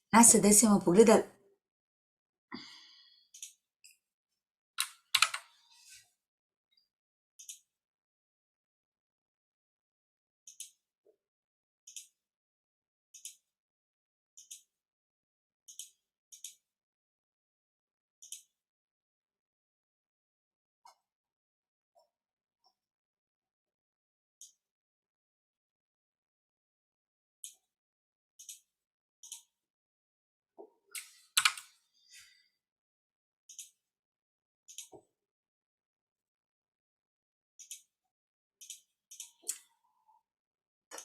Sedaj si bomo pogledali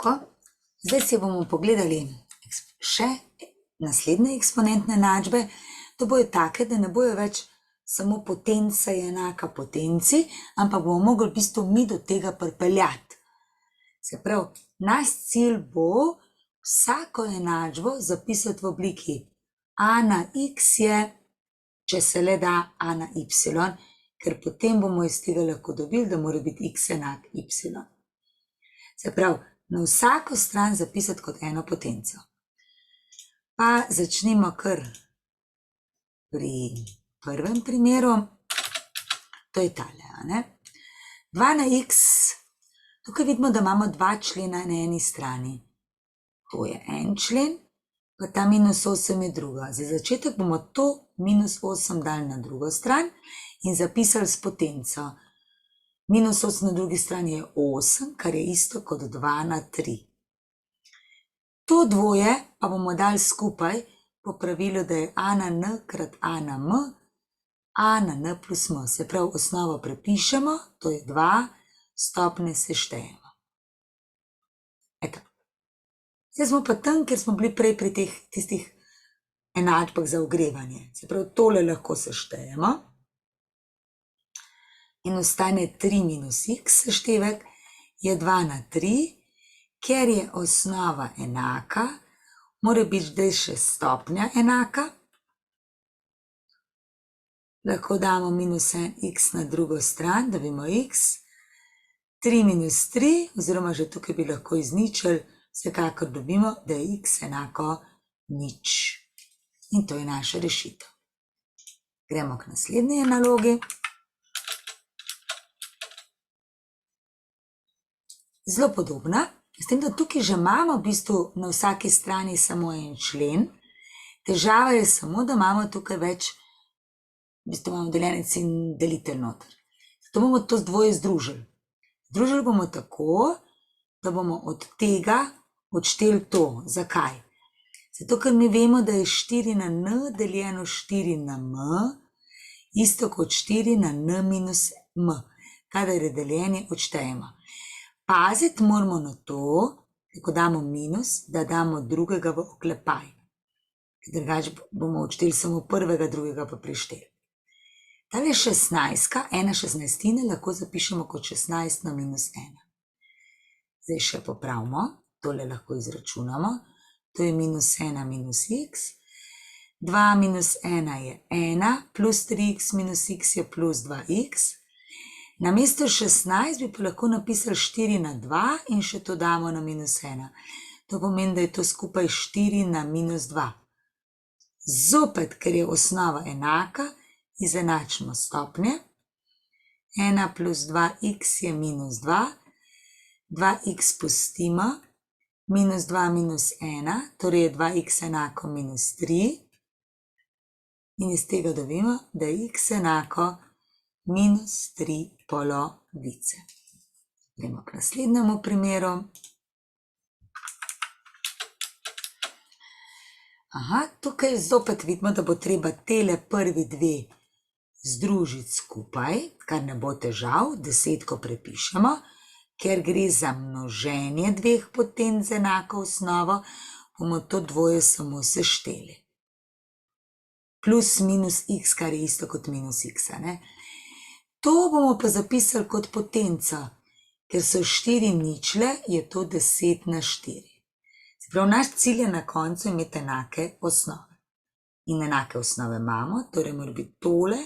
tako. Zdaj si bomo pogledali še naslednje eksponentne enačbe. To bojo take, da ne bojo več samo potenca je enaka potenci, ampak bomo mogli v bistvu mi do tega pripeljati. Se pravi, naš cilj bo vsako enačbo zapisati v obliki a na x je, če se le da, a na y, ker potem bomo iz tega lahko dobili, da mora biti x enak y. Se pravi, na vsako stran zapisati kot eno potenco. Pa začnimo kar pri prvem primeru, to je tale, ne? 2 na x, tukaj vidimo, da imamo dva člena na eni strani. To je en člen, pa ta minus 8 je druga. Za začetek bomo to minus 8 dali na drugo stran in zapisali s potenco. Minus 8 na drugi strani je 8, kar je isto kot 2 na 3. To dvoje pa bomo dali skupaj po pravilu, da je a na n krat a na m, a na n plus m. Se pravi, osnovo prepišemo, to je 2, stopne seštejemo. Eto. Zdaj smo pa tam, kjer smo bili prej pri tistih enačbah za ogrevanje. Se pravi, tole lahko seštejemo. In ostane 3 minus x seštevek je 2 na 3, ker je osnova enaka, mora biti zdaj še stopnja enaka. Lahko damo minus 1x na drugo stran, da dobimo x. 3 minus 3, oziroma že tukaj bi lahko izničili, vsekakor dobimo, da je x enako nič. In to je naša rešitev. Gremo k naslednji nalogi. Zelo podobna, s tem, da tukaj že imamo v bistvu na vsaki strani samo en člen. Težava je samo, da imamo tukaj več, v bistvu imamo deljenec in delitelj noter. Zato bomo to dvoje združili. Združili bomo tako, da bomo od tega odšteli to. Zakaj? Zato, ker mi vemo, da je 4 na n deljeno 4 na m, isto kot 4 na n minus m. Kadar je deljenje, odštejemo. Paziti moramo na to, da ko damo minus, da damo drugega v oklepaj. Drugače bomo odšteli samo prvega, drugega pa prišteli. Tale 16, ena šestnajstina lahko zapišemo kot 16 na minus 1. Zdaj še popravimo, tole lahko izračunamo. To je minus 1 minus x. 2 minus 1 je 1, plus 3x minus x je plus 2x. Namesto 16 bi pa lahko napisali 4 na 2 in še to damo na minus 1. To pomeni, da je to skupaj 4 na minus 2. Zopet, ker je osnova enaka, izenačimo stopnje. 1 plus 2x je minus 2. 2x pustimo. Minus 2 minus 1, torej je 2x enako minus 3. In iz tega dobimo, da je x enako minus 3 polovice. Gremo k naslednjemu primeru. Tukaj zopet vidimo, da bo treba tele prvi dve združiti skupaj, kar ne bo težav, desetko prepišemo, ker gre za množenje dveh potenc z enako osnovo, bomo to dvoje samo sešteli. Plus minus x, kar je isto kot minus x, ne? To bomo pa zapisali kot potenco, ker so 4 ničle, je to 10 na 4. Se pravi, naš cilj je na koncu imeti enake osnove. In enake osnove imamo, torej mora biti tole,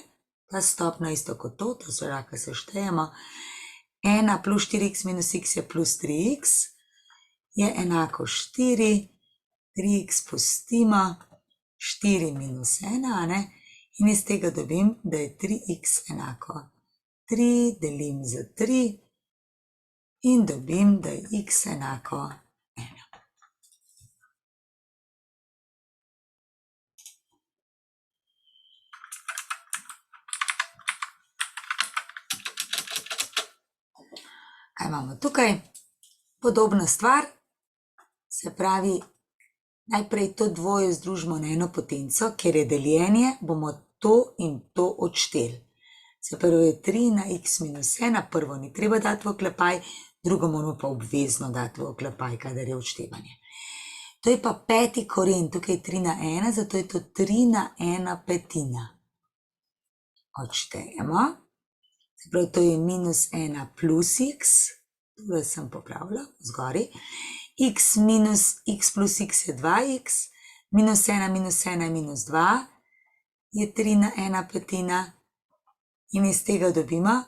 ta stopnja isto kot to se lahko seštejemo. 1 plus 4x minus x je plus 3x, je enako 4, 3x pustimo, 4 minus 1, a ne? In iz tega dobim, da je 3x enako 3 delim z 3 in dobim, da je x enako 1. Kaj imamo tukaj? Podobna stvar, se pravi, najprej to dvoje združimo na eno potenco, ker je deljenje, bomo to in to odšteli. Se pravi, 3 na x minus 1, prvo ni treba dati v oklepaj, drugo moramo pa obvezno dati v oklepaj, kadar je odštevanje. To je pa peti koren, tukaj je 3 na 1, zato je to 3 na 1 petina. Odštejemo. Se pravi, to je minus 1 plus x, tukaj sem popravila, zgori. X minus x plus x je 2x, minus 1 minus 1 je minus 2, je 3 na 1 petina. In iz tega dobimo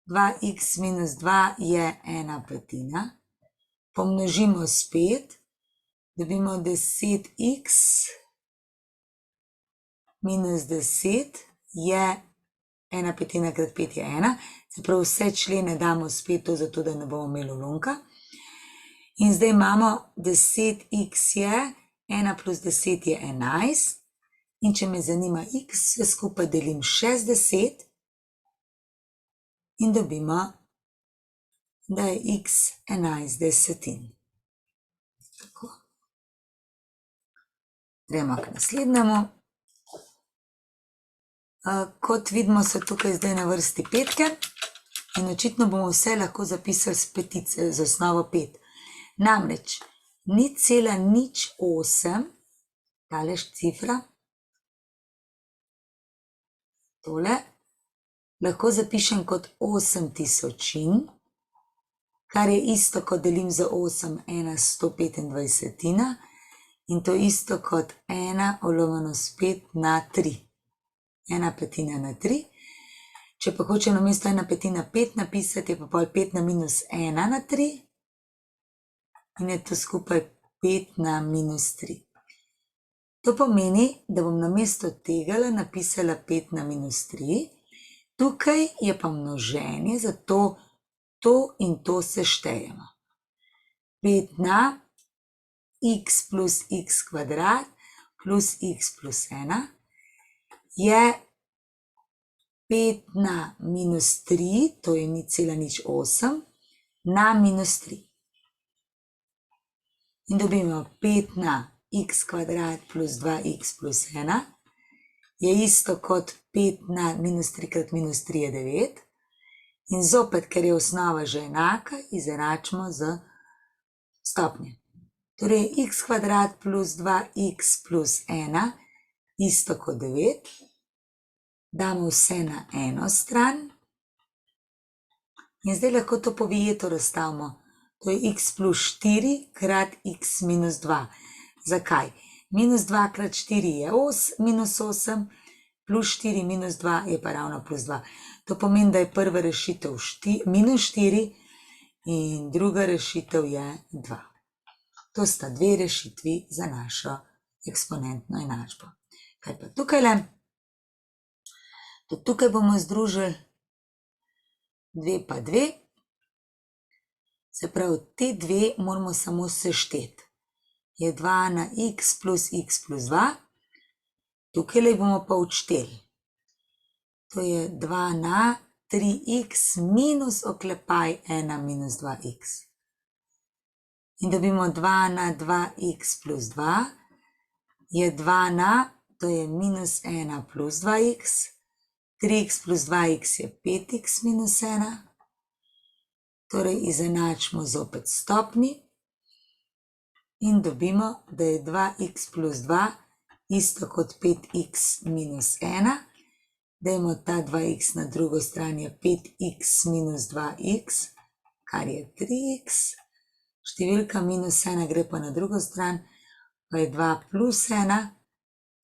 2x minus 2 je 1 petina. Pomnožimo s 5, dobimo 10x minus 10 je 1 petina krat 5 je 1. Se pravi, vse člene damo s 5, zato da ne bomo imeli ulomka. In zdaj imamo 10x je, 1 plus 10 je 11. In če me zanima x, vse skupaj delim še z 10. In dobimo, da je x 11 desetin. Tako. Gremo k naslednjemu. Kot vidimo, so tukaj zdaj na vrsti petke in očitno bomo vse lahko zapisali z osnovo 5. Namreč 0,08, talež cifra, tole, lahko zapišem kot 8 tisočin, kar je isto, kot delim za 8, 1 125, in to isto kot 1 olovano s 5 na 3. 1 petina na 3. Če pa hočem namesto 1 petina 5 napisati, je pa pol 5 na minus 1 na 3. In je to skupaj 5 na minus 3. To pomeni, da bom namesto tega napisala 5 na minus 3. Tukaj je pa množenje, zato to in to seštejemo. 5 na x plus x kvadrat plus x plus 1 je 5 na minus 3, to je 0,08, na minus 3. In dobimo 5 na x kvadrat plus 2x plus 1 je isto kot 5 na minus 3 krat minus 3 je 9. In zopet, ker je osnova že enaka, izenačimo z stopnje. Torej, x kvadrat plus 2x plus 1 isto kot 9. Damo vse na eno stran. In zdaj lahko to povijeto razstavimo. To je x plus 4 krat x minus 2. Zakaj? Minus 2 krat 4 je minus 8, plus 4 minus 2 je pa ravno plus 2. To pomeni, da je prva rešitev minus 4 in druga rešitev je 2. To sta dve rešitvi za našo eksponentno enačbo. Kaj pa tukajle? Tukaj bomo združili 2 pa 2. Se pravi, te dve moramo samo sešteti. Je 2 na x plus x plus 2. Tukaj bomo pa odšteli. To je 2 na 3x minus oklepaj 1 minus 2x. In dobimo 2 na 2x plus 2 je 2 na, to je minus 1 plus 2x, 3x plus 2x je 5x minus 1. Torej izenačimo zopet stopni in dobimo, da je 2x plus 2 isto kot 5x minus 1. Dajmo ta 2x na drugo stran, je 5x minus 2x, kar je 3x. Številka minus 1 gre pa na drugo stran, pa je 2 plus 1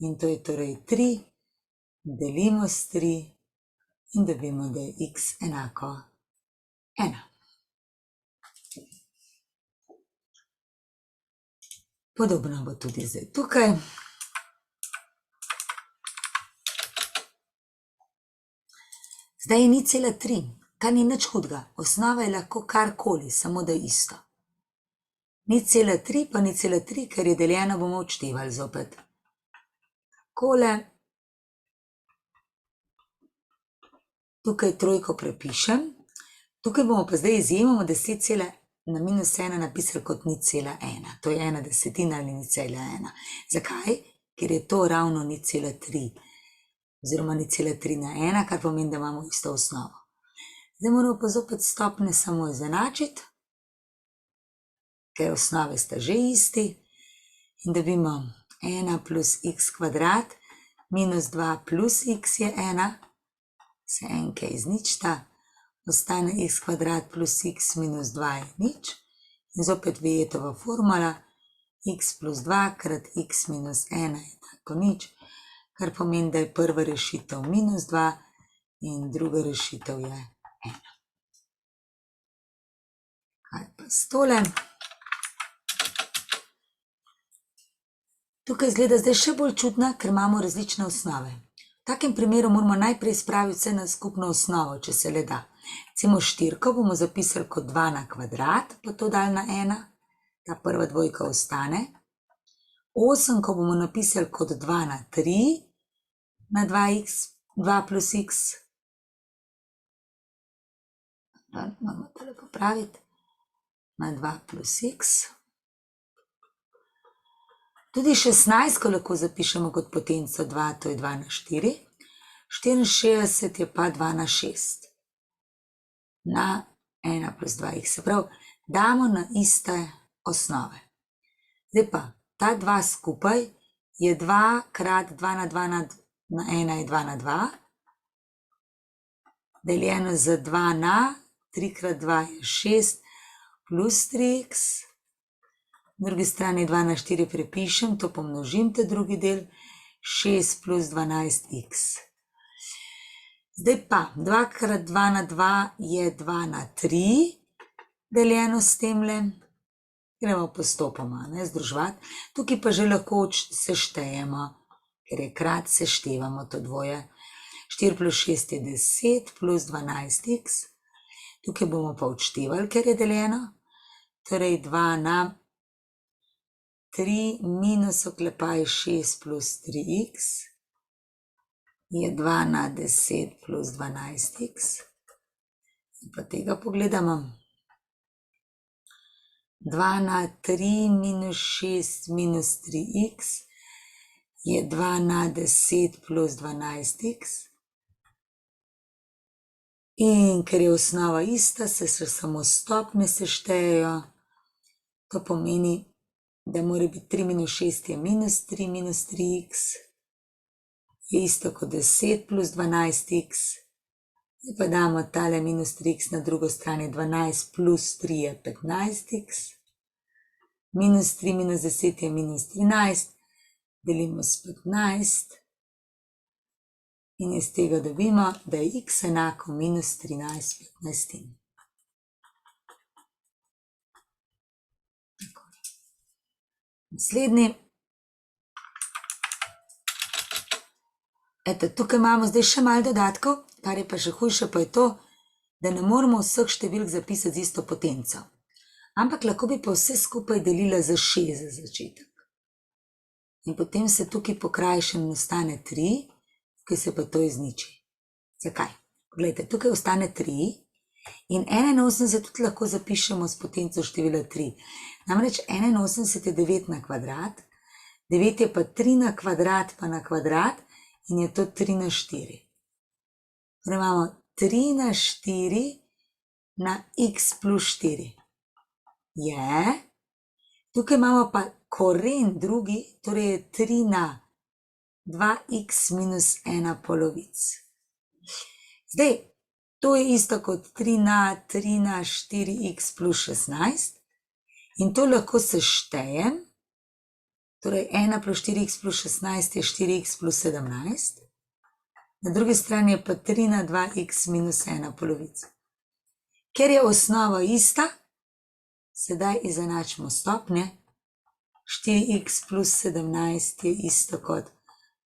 in to je torej 3. Delimo s 3 in dobimo, da je x enako 1. Podobno bo tudi zdaj tukaj. Zdaj je 0,3, kar ni nič hudega. Osnova je lahko karkoli, samo da je isto. 0,3 pa 0,3, ker je deljeno, bomo odštevali zopet. Takole. Tukaj trojko prepišem. Tukaj bomo pa zdaj izjemoma 10, na minus 1 napisali kot 0,1. To je 1/10 ali 0,1. Zakaj? Ker je to ravno 0,3. Oziroma 0,3 na 1, kar pomeni, da imamo isto osnovo. Zdaj moramo pa zopet stopnje samo izenačiti, ker osnove sta že isti. In dobimo 1 plus x kvadrat minus 2 plus x je 1. Se enke izničita. Ostane x kvadrat plus x minus 2 je nič. In zopet Vietova formula. X plus 2 krat x minus 1 je tako nič. Kar pomeni, da je prva rešitev minus 2 in druga rešitev je 1. Kaj pa s tole? Tukaj izgleda zdaj še bolj čudna, ker imamo različne osnove. V takem primeru moramo najprej spraviti vse na skupno osnovo, če se le da. Recimo 4 bomo zapisali kot 2 na kvadrat, pa to dali na 1. Ta prva dvojka ostane. 8, ko bomo napisali kot 2 na 3, na 2 plus x. Moramo tole popraviti. Na 2 plus x. Tudi 16, ko lahko zapišemo kot potenco 2, to je 2 na 4. 64 je pa 2 na 6. Na 1 plus 2x. Se pravi, damo na iste osnove. Zdaj pa, ta 2 skupaj je 2 krat 2 na 2 na 1 je 2 na 2. Deljeno z 2 na 3 krat 2 je 6 plus 3x. Na drugi strani 2 na 4 prepišem, to pomnožim te drugi del, 6 plus 12x. Zdaj pa, 2 krat 2 na 2 je 2 na 3, deljeno s temle. Gremo postopoma, združevati. Tukaj pa že lahko seštejemo, ker je krat, seštevamo to dvoje. 4 plus 6 je 10 plus 12x. Tukaj bomo pa odštevali, ker je deljeno. Torej 2 na 3 minus oklepaj 6 plus 3x je 2 na 10 plus 12x. In pa tega pogledamo. 2 na 3 minus 6 minus 3x je 2 na 10 plus 12x. In ker je osnova ista, se samo stopnje seštejejo. To pomeni, da mora biti 3 minus 6 je minus 3 minus 3x, je isto kot 10 plus 12x. Zdaj pa damo tale minus 3x na drugo stran je 12 plus 3 je 15x. Minus 3 minus 10 je minus 13, delimo s 15. In iz tega dobimo, da je x enako minus 13/15. Naslednji. Eto, tukaj imamo zdaj še malo dodatkov, kar je pa še hujše, pa je to, da ne moramo vseh številk zapisati z isto potenco. Ampak lahko bi pa vse skupaj delila za 6 za začetek. In potem se tukaj pokrajšen ostane 3, tukaj se pa to izniči. Zakaj? Poglejte, tukaj ostane 3 in 81 tudi lahko zapišemo s potenco števila 3. Namreč 81 je 9 na kvadrat, 9 je pa 3 na kvadrat pa na kvadrat in je to 3 na 4. Torej imamo 3 na 4 na x plus 4. Je. Tukaj imamo pa koren drugi, torej je 3 na 2x minus 1 polovic. Zdaj, to je isto kot 3 na 4x plus 16 in to lahko seštejem, torej 1 plus 4x plus 16 je 4x plus 17, na drugi strani je pa 3 na 2x minus 1 polovica. Ker je osnova ista, sedaj izenačimo stopnje, 4x plus 17 je isto kot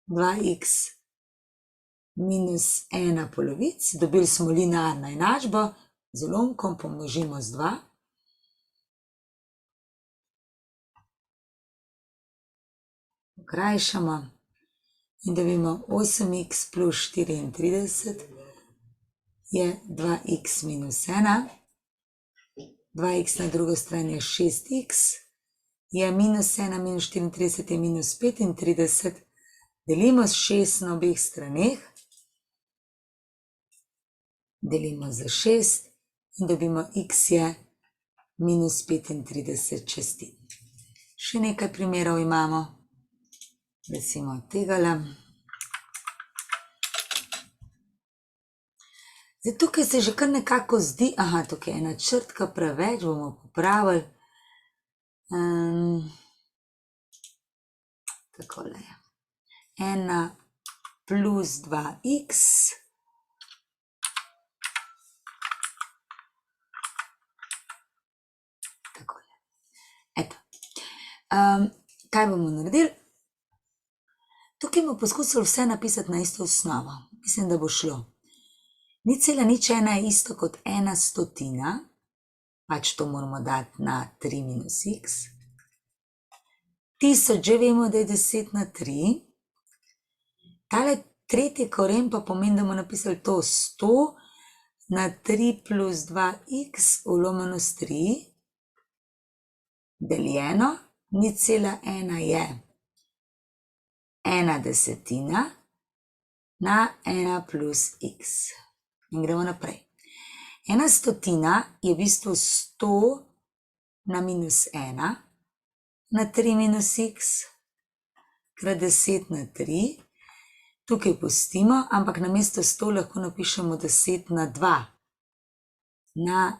2x minus 1 polovic, dobili smo linearno enačbo, z ulomkom pomnožimo z 2. Okrajšamo in dobimo 8x plus 34 je 2x minus 1. 2x na drugo stran je 6x, je minus 1 minus 34 je minus 35, delimo s 6 na obeh straneh, delimo za 6 in dobimo x je minus 35 čestin. Še nekaj primerov imamo, recimo tegale. Zdaj tukaj se že kar nekako zdi, aha, tukaj je ena črtka preveč, bomo popravili. Takole je. 1 plus 2x takole. Eto. Kaj bomo naredili? Tukaj bomo poskusili vse napisati na isto osnovo. Mislim, da bo šlo. 0,01 je isto kot 1/100, pač to moramo dati na 3 minus x. 1000 že vemo, da je 10 na 3. Tale tretji koren pa pomeni, da bomo napisali to 100 na 3 plus 2x vlomljeno s 3, deljeno, 0,1 je 1/10 na 1 plus x. In gremo naprej. 1/100 je v bistvu 100 na minus 1 na 3 minus x krat 10 na 3. Tukaj pustimo, ampak namesto 100 lahko napišemo 10 na 2 na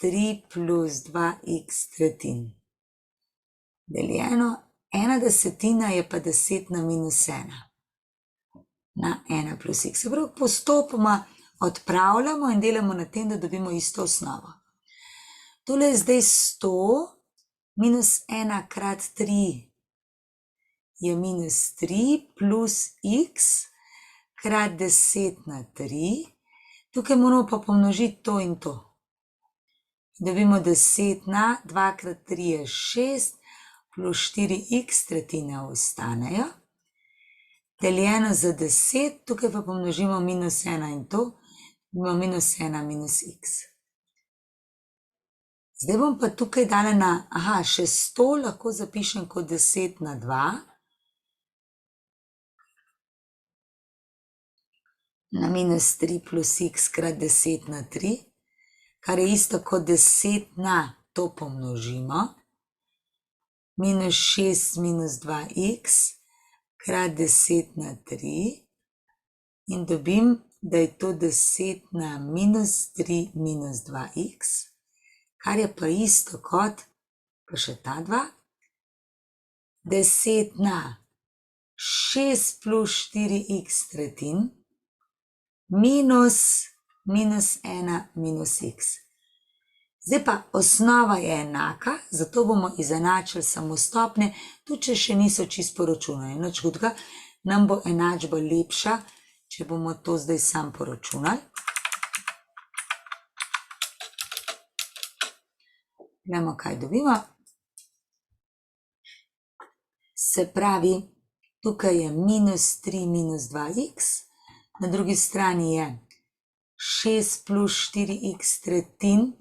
3 plus 2x tretjin. Deljeno, 1/10 je pa 10 na minus 1 na 1 plus x. Se pravi, postopoma odpravljamo in delamo na tem, da dobimo isto osnovo. Tole je zdaj 100, minus 1 krat 3 je minus 3 plus x krat 10 na 3. Tukaj moramo pa pomnožiti to in to. Dobimo 10 na 2 krat 3 je 6 plus 4x tretjine ostanejo. Deljeno za 10, tukaj pa pomnožimo minus 1 in to. Imamo minus 1 minus x. Zdaj bom pa tukaj dala na, še 100 lahko zapišem kot 10 na 2. Na minus 3 plus x krat 10 na 3, kar je isto kot 10 na, to pomnožimo. Minus 6 minus 2x krat 10 na 3 in dobim, da je to 10 na minus 3 minus 2x, kar je pa isto kot, pa še ta dva, 10 na 6 plus 4x tretjin minus 1 minus x. Zdaj pa osnova je enaka, zato bomo izenačili samo stopnje, tudi če še niso čisto poročunali. Nič hudega, nam bo enačba lepša, če bomo to zdaj sam poročunali. Glejmo, kaj dobimo. Se pravi, tukaj je minus 3 minus 2x, na drugi strani je 6 plus 4x tretjin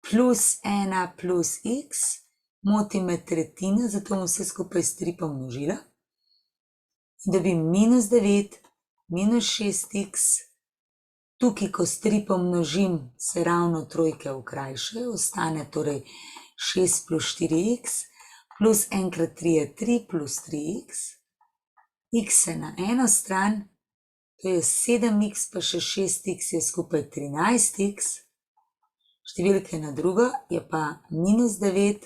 plus 1 plus x, moti me tretjina, zato bom vse skupaj s 3 pomnožila. In dobim minus 9, minus 6x, tukaj, ko s 3 pomnožim, se ravno trojke okrajšajo, ostane torej 6 plus 4x, plus 1 krat 3 je 3 plus 3x, x je na eno stran, to je 7x pa še 6x je skupaj 13x, številke na drugo je pa minus 9,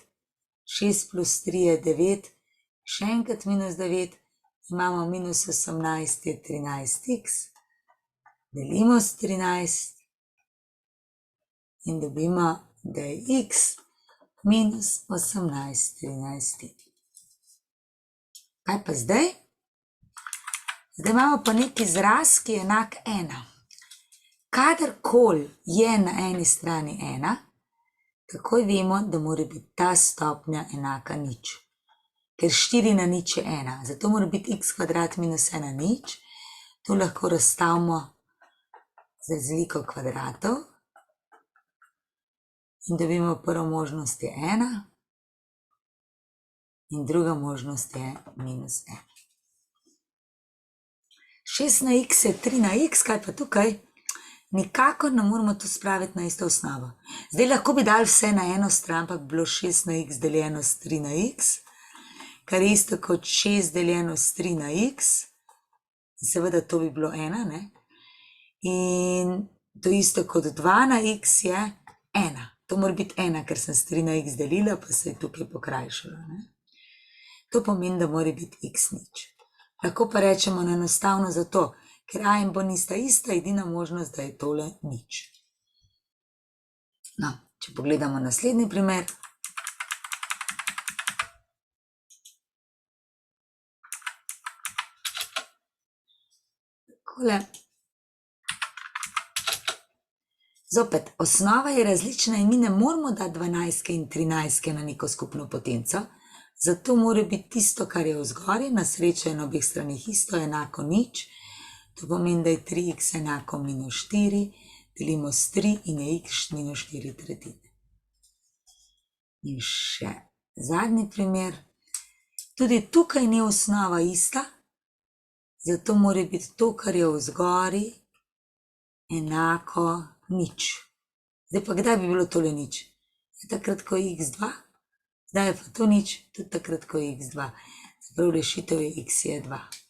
6 plus 3 je 9, še enkrat minus 9, imamo minus 18 je 13x, delimo s 13 in dobimo, da je x minus 18 13. Kaj pa zdaj? Zdaj imamo pa nek izraz, ki je enak 1. Kadarkoli je na eni strani 1, takoj vemo, da mora biti ta stopnja enaka 0. Ker 4 na 0 je 1, zato mora biti x kvadrat minus 1 nič. To lahko razstavimo z razliko kvadratov in dobimo prva možnost je 1 in druga možnost je minus 1. 6 na x je 3 na x, kaj pa tukaj? Nikakor ne moramo to spraviti na isto osnovo. Zdaj lahko bi dali vse na eno stran, pa bi bilo 6 na x deljeno s 3 na x, kar je isto kot 6 deljeno s 3 na x. Seveda to bi bilo 1, ne? In to isto kot 2 na x je 1. To mora biti 1, ker sem s 3 na x delila, pa se je tukaj pokrajšala, ne? To pomeni, da mora biti x nič. Lahko pa rečemo enostavno zato, ker a in b nista ista, edina možnost, da je tole nič. No, če pogledamo naslednji primer. Takole. Zopet, osnova je različna in mi ne moramo dati 12 in 13 na neko skupno potenco, zato mora biti tisto, kar je vzgori, na srečo je na obeh stranih isto, enako nič. To pomeni, da je 3x enako minus 4, delimo s 3 in je x minus 4 tretjine. In še zadnji primer. Tudi tukaj ni osnova ista, zato mora biti to, kar je vzgori, enako nič. Zdaj pa kdaj bi bilo tole nič? Je takrat, ko je x2, zdaj je pa to nič, tudi takrat, ko je x2. Zaprav rešitev je x je 2.